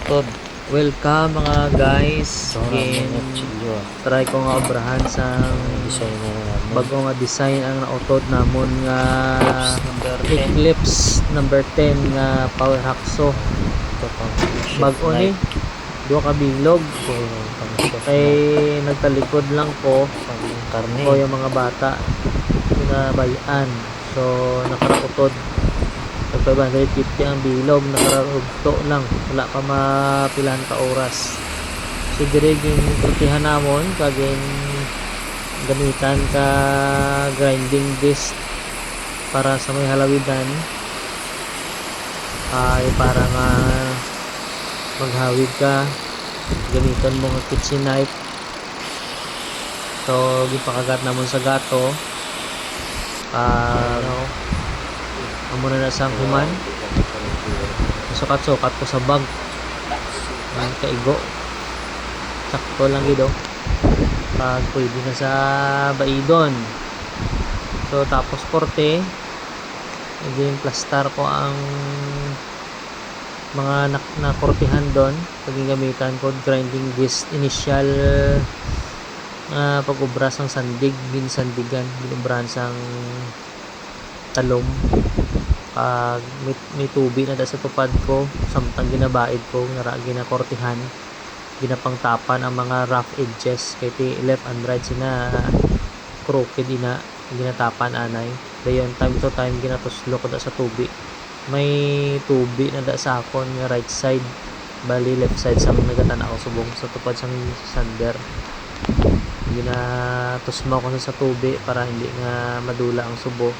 utod. Welcome mga guys. So naman yung chilyo. Try ko nga obrahan sa Design na naman. bago nga design ang nautod namon nga Number 10. Eclipse number 10 nga power hacksaw. Ito pang chef Bago ni night. duha ka bilog Ito yung pang chef kay night. nagtalikod lang ko Pang karne. ko yung mga bata pinabayaan. So nakarakutod 550 ang bilog, nakararugto lang, wala pa mapilahan ka oras. So direct yung putihan namon kaging gamitan ka grinding disc para sa may halawidan ay para nga maghawid ka, gamitan mo ng kitchen knife. So gipakagat namon sa gato amo na sa human, sukat-sukat ko sa bag ang kaigo sakto lang gido pag pwede na sa baidon. So tapos korte yung plastar ko ang mga nakortihan doon paging gamitan ko grinding disc initial pag-ubras ng sandig sandigan binubrahan sang talom. Pag may tubi na sa tupad ko samtang ginabaid ko nara ginakortihan ginapangtapan ang mga rough edges kay ti left and right sina crooked ina ginatapan anay dayon time to time ginatuslo ko da sa tubi. May tubi na da sa akon nga right side bali left side sa nagatanaw subong sa tupad sang sander ginatusmo ko sa tubi para hindi nga madula ang subo.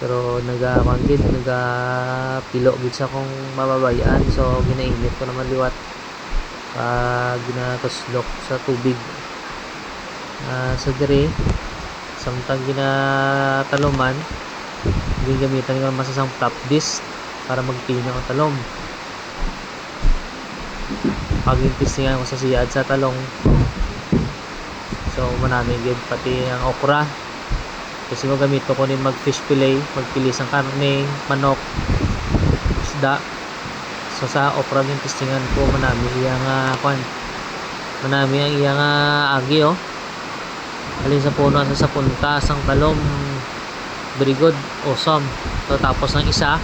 Pero nagapilo gid sa kong mababayaan, so ginainit ko naman liwat pag ginatuslok sa tubig sa dire samtang ginataluman gamitan ko masasang flap disc para magpino ang talong. Pag impistingan ko sa siyad sa talong, so manami gid pati ang okra kasi mo gamito ko ni mag fish fillet, magpilis ang karne, manok, isda. So sa okra yung testingan ko manami iyang manami ang iyang agi alin sa puno sa punta sang talom, very good, awesome. So tapos ng isa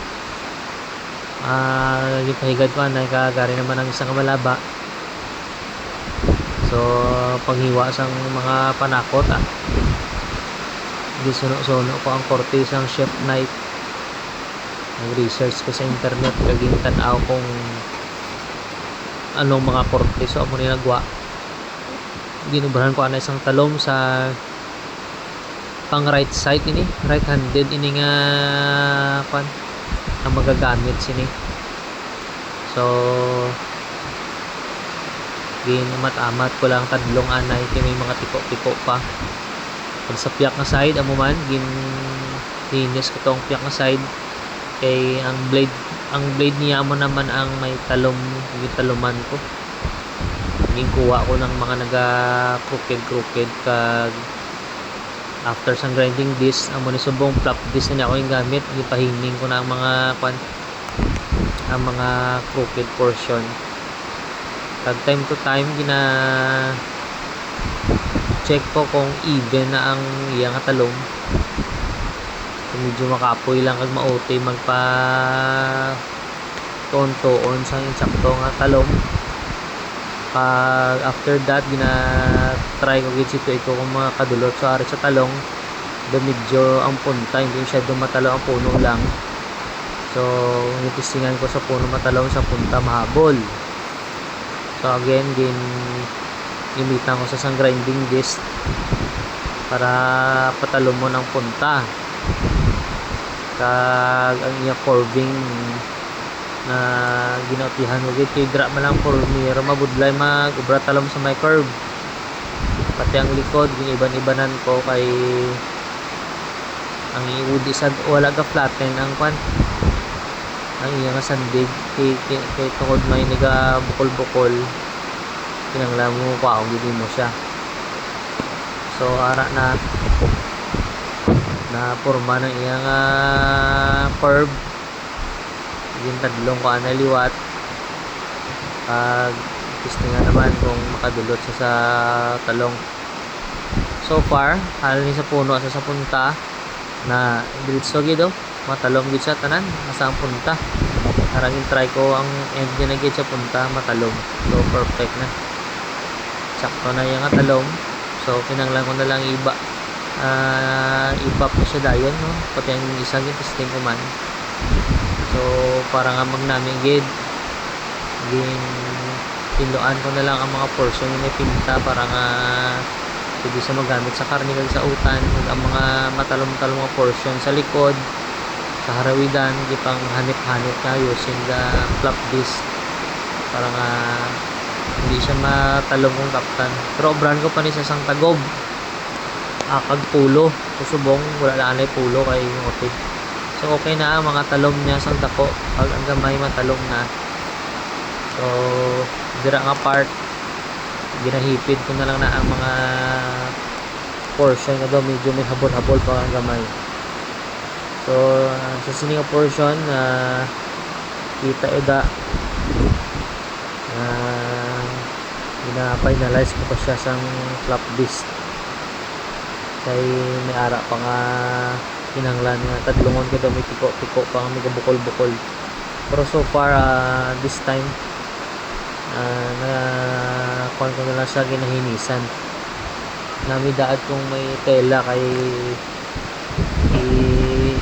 yung pahigad ko anay kagari naman ang isang malaba. So paghiwa sang mga panakot gisuno-suno ko ang korte sang chef night. Nag-research ko sa internet kaging tan-aw kung anong mga korte, so amo ni nagwa ginubrahan ko anay isang talom sa pang right side ini, right handed ini nga ang magagamit sini. So ginamat-amat ko lang tadlong anay kay may mga tiko-tiko pa. Pag sa piyak na side amo man linis ko tong piyak na side kay ang blade niya mo naman ang may talom yung taluman ko. Kuha ko ng mga naga crooked kag after sang grinding disc amo ni subong flap disc na ako yung gamit gipahining ko na ang mga crooked portion. Pag time to time check ko kung even na ang iyang talong. Kung medyo makapoy lang kag maote magpa tuon sa insakto nga talong. Pag after that try ko gid ito kung mga kadulot sa ari sa talong do medyo ang punta hindi siya dumatalo ang puno lang. So nitistingan ko sa puno matalaw sa punta mahabol. So again imitan ko sa sang grinding disc para patalo mo ng punta kag ang iya curving na ginautihan mo gid kay dra man lang formero mabudlay mag-ubra talom sa may curve. Pati ang likod giniban-ibanan ko kay ang iudi sad wala ka flatten ang ang iya nga sandig kay tungod may naga bukol-bukol kinanglan mo kwaong gid mo siya. So ara na porma ng iyang curve yung tadlong ko anay liwat Pag testingan naman kung makadulot sa talong. So far, halin sa puno sa punta na diretso gid matalong gid siya tanan asa ang punta. Karangin try ko ang end niya na gid sa punta matalong. So perfect na. Sakto na yung talong. So kinanglan ko na lang ibap na siya dayon no. Pati ang isang testing ko man. So para nga magnaming gid tinuan ko na lang ang mga portion yung may pinta para nga pwede sa magamit sa karne kag sa utan ug ang mga matalom-talom mga portion sa likod sa harawidan gipang hanip-hanip na using the flap disc para nga hindi siya matalong kung kaptan. Pero brand ko pa ni sa sang tagob kag pulo susubong wala lang na pulo kay okay. So okay na ang mga talong niya sang dako pag ang gamay matalong na. So dira nga part ginahipid ko na lang na ang mga portion nga daw medyo may habol-habol pa ang gamay. So sa sini nga portion kita ida gina-finalize ko pa siya sang flap disc kay may ara pa nga kinanglan nga tadlungon ko daw may tiko-tiko pa nga may bukol-bukol. Pero so far this time na kuan ko na lang siya ginahinisan namidaad kung may tela kay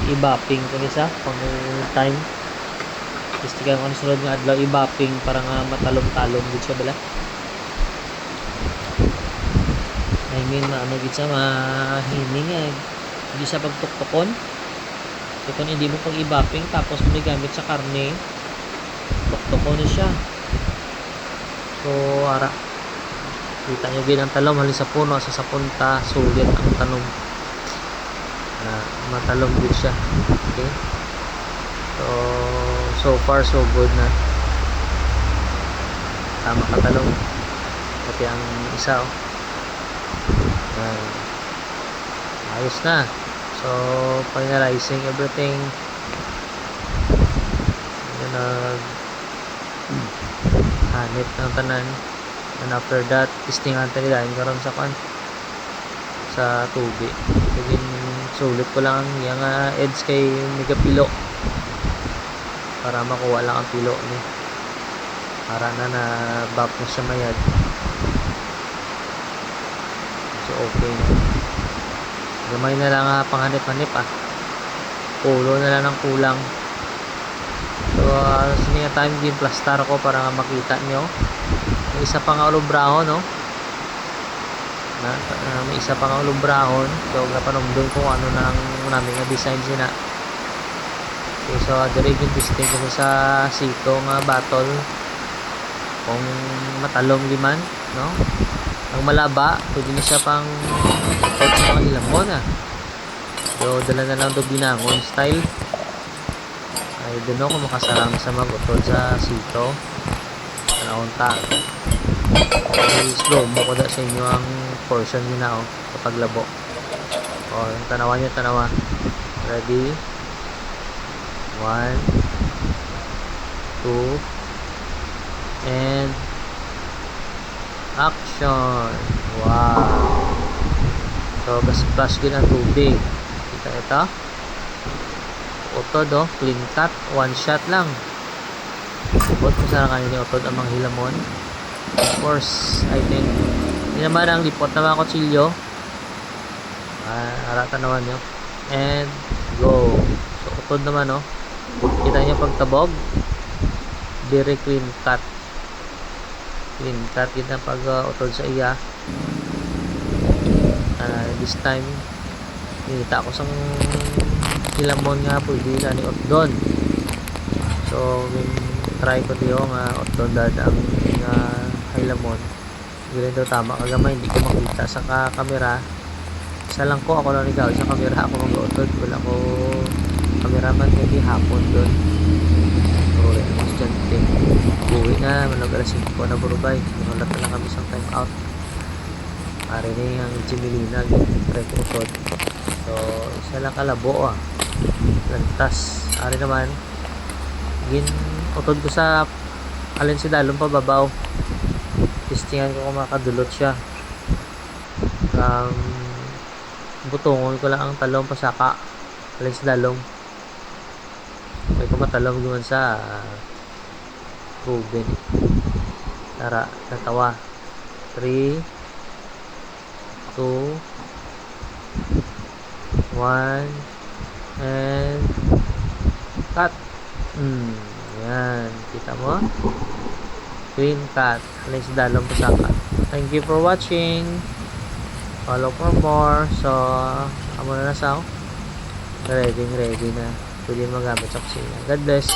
i-bapping ko ni sa pang time istigan ko na sunod nga adlaw i-bapping para nga matalom-talom gid siya bala. I mean maano gid siya mahining hindi siya pagtuktukon. So kung hindi mo pag i-bapping tapos mo gamit sa karne tuktukon ni siya. So ara kita nyo din ang talong halin sa puno sa punta sulit ang talong matalong din siya. Okay, so far so good na tama katalong pati ang isa ayos na. So finalizing everything hanip ng tanan and after that testingan tayo dahil karon sa tubig kaya sulit ko lang yung edge kay megapilo para makuha lang ang pilo ni para na bap na siya mayad. So okay na gamay na lang panghanip-hanip pulo na lang ng kulang. So sini nga time din plastar ko para nga makita nyo may isa pang ulubrahon no may isa pang ulubrahon. So napanumdon ko ano na ang namin nga design sina. Okay, so dire yung testing ko sa sito nga battle kung matalong liman no ang malaba pwede na siya pang mga hilamon so dala na lang do binangon style ay doon ako makasaram sa magutod sa sito naunta slow mo ko da sa inyo ang portion nyo na kapag labo tanawan nyo tanawa ready 1 2 and action. Wow, so splash din ang tubig kita ito utod clean cut one shot lang subot ko sa kanina ni utod ang mga hilamon. Of course I think hindi naman ang lipot na mga kutsilyo harata naman nyo and go. So utod naman kita nyo pagtabog dire clean cut kita pag utod sa iya this time kita ko sang hilamon nga pwede na ni otdon. So try ko diyo nga otdon dadang hilamon ganito tama kagamay hindi ko makita sa kamera isa lang ko ako lang ikaw sa kamera ako mag-utod wala ko cameraman hindi hapon doon pero rin mas dyan buwi na manog alas 5 na burubay manulat na lang kami sa time out pare na yung Jimilina try ko utod. So isa lang kalabo lantas ari naman utod ko sa Alin si dalong pababaw. Testingan ko kung makadulot siya. Butungon ko lang ang talong pasaka. Alin si dalong. May kumatalong naman sa proven. Tara, natawa. 3, 2, 1, and cut. Yan. Kita mo? Clean cut. Alin si dalong pasaka. Thank you for watching. Follow for more. So, amo na sa ready na. Pwede magamit sa kusina. God bless.